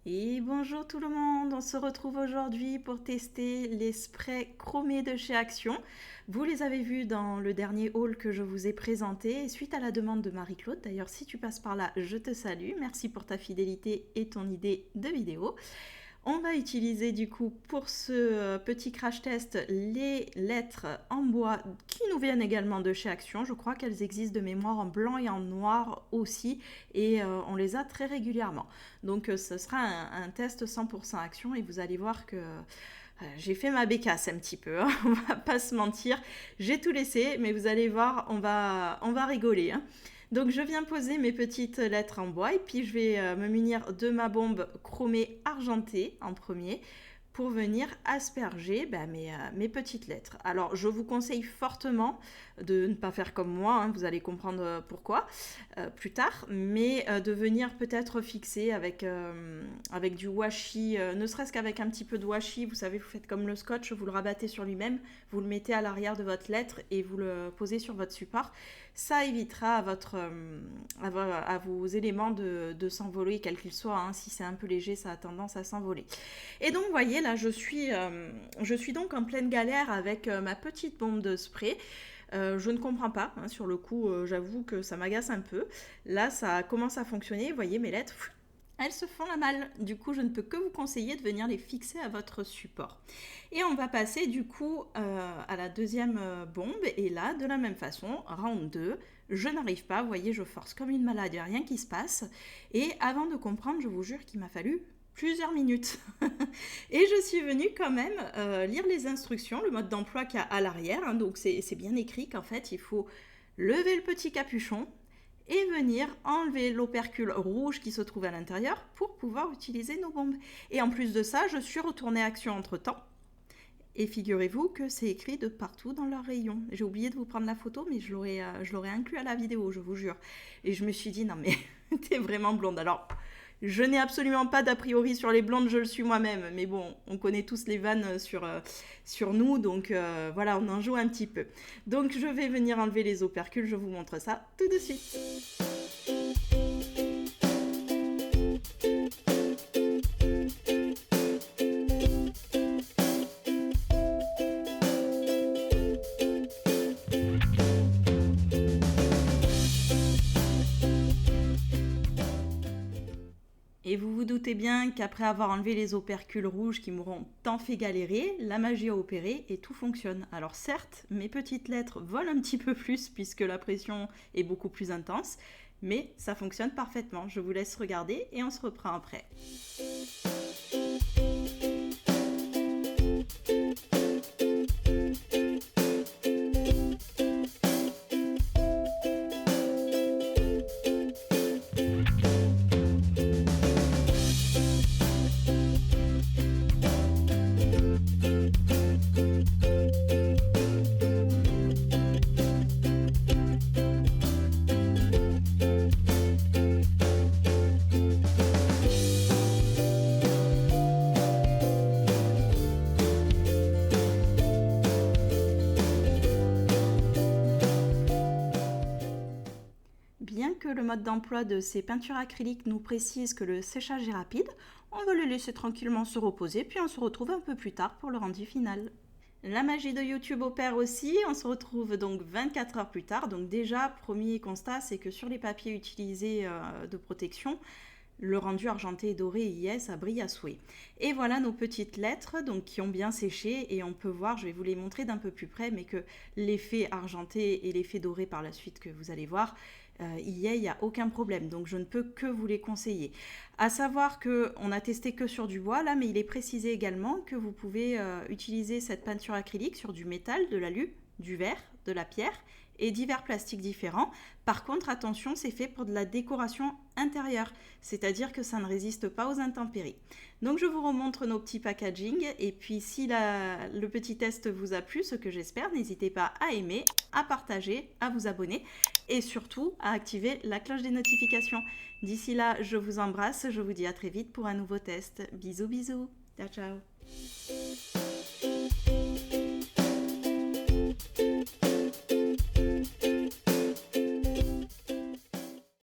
Et bonjour tout le monde, on se retrouve aujourd'hui pour tester les sprays chromés de chez Action. Vous les avez vus dans le dernier haul que je vous ai présenté, suite à la demande de Marie-Claude. D'ailleurs, si tu passes par là, je te salue. Merci pour ta fidélité et ton idée de vidéo. On va utiliser du coup pour ce petit crash test les lettres en bois qui nous viennent également de chez Action. Je crois qu'elles existent de mémoire en blanc et en noir aussi et on les a très régulièrement. Donc ce sera un test 100% Action et vous allez voir que j'ai fait ma bécasse un petit peu, hein, on va pas se mentir. J'ai tout laissé mais vous allez voir, on va rigoler. Hein. Donc je viens poser mes petites lettres en bois et puis je vais me munir de ma bombe chromée argentée en premier pour venir asperger mes petites lettres. Alors je vous conseille fortement de ne pas faire comme moi, hein, vous allez comprendre pourquoi plus tard, mais de venir peut-être fixer avec du washi, ne serait-ce qu'avec un petit peu de washi, vous savez, vous faites comme le scotch, vous le rabattez sur lui-même, vous le mettez à l'arrière de votre lettre et vous le posez sur votre support. Ça évitera à vos éléments de s'envoler, quel qu'il soit. Hein. Si c'est un peu léger, ça a tendance à s'envoler. Et donc, vous voyez, là, je suis donc en pleine galère avec ma petite bombe de spray. Je ne comprends pas, hein, sur le coup, j'avoue que ça m'agace un peu. Là, ça commence à fonctionner. Vous voyez, mes lettres, elles se font la malle. Du coup, je ne peux que vous conseiller de venir les fixer à votre support. Et on va passer du coup à la deuxième bombe. Et là, de la même façon, round 2, je n'arrive pas. Vous voyez, je force comme une malade, il n'y a rien qui se passe. Et avant de comprendre, je vous jure qu'il m'a fallu plusieurs minutes. Et je suis venue quand même lire les instructions, le mode d'emploi qu'il y a à l'arrière. Hein, donc c'est bien écrit qu'en fait, il faut lever le petit capuchon et venir enlever l'opercule rouge qui se trouve à l'intérieur pour pouvoir utiliser nos bombes. Et en plus de ça, je suis retournée à Action entre-temps. Et figurez-vous que c'est écrit de partout dans leur rayon. J'ai oublié de vous prendre la photo, mais je l'aurais inclus à la vidéo, je vous jure. Et je me suis dit, non mais, t'es vraiment blonde. Alors, je n'ai absolument pas d'a priori sur les blondes, je le suis moi-même. Mais bon, on connaît tous les vannes sur nous, donc voilà, on en joue un petit peu. Donc je vais venir enlever les opercules, je vous montre ça tout de suite. Et vous vous doutez bien qu'après avoir enlevé les opercules rouges qui m'auront tant fait galérer, la magie a opéré et tout fonctionne. Alors certes, mes petites lettres volent un petit peu plus puisque la pression est beaucoup plus intense, mais ça fonctionne parfaitement. Je vous laisse regarder et on se reprend après. Bien que le mode d'emploi de ces peintures acryliques nous précise que le séchage est rapide, on va le laisser tranquillement se reposer, puis on se retrouve un peu plus tard pour le rendu final. La magie de YouTube opère aussi, on se retrouve donc 24 heures plus tard. Donc déjà, premier constat, c'est que sur les papiers utilisés de protection, le rendu argenté et doré y est, ça brille à souhait. Et voilà nos petites lettres donc, qui ont bien séché et on peut voir, je vais vous les montrer d'un peu plus près, mais que l'effet argenté et l'effet doré par la suite que vous allez voir, y est, il n'y a aucun problème. Donc je ne peux que vous les conseiller. À savoir qu'on a testé que sur du bois là, mais il est précisé également que vous pouvez utiliser cette peinture acrylique sur du métal, de l'alu, du verre, de la pierre et divers plastiques différents. Par contre, attention, c'est fait pour de la décoration intérieure, c'est-à-dire que ça ne résiste pas aux intempéries. Donc je vous remontre nos petits packaging et puis si le petit test vous a plu, ce que j'espère, n'hésitez pas à aimer, à partager, à vous abonner et surtout à activer la cloche des notifications. D'ici là, je vous embrasse, je vous dis à très vite pour un nouveau test. Bisous bisous, ciao ciao.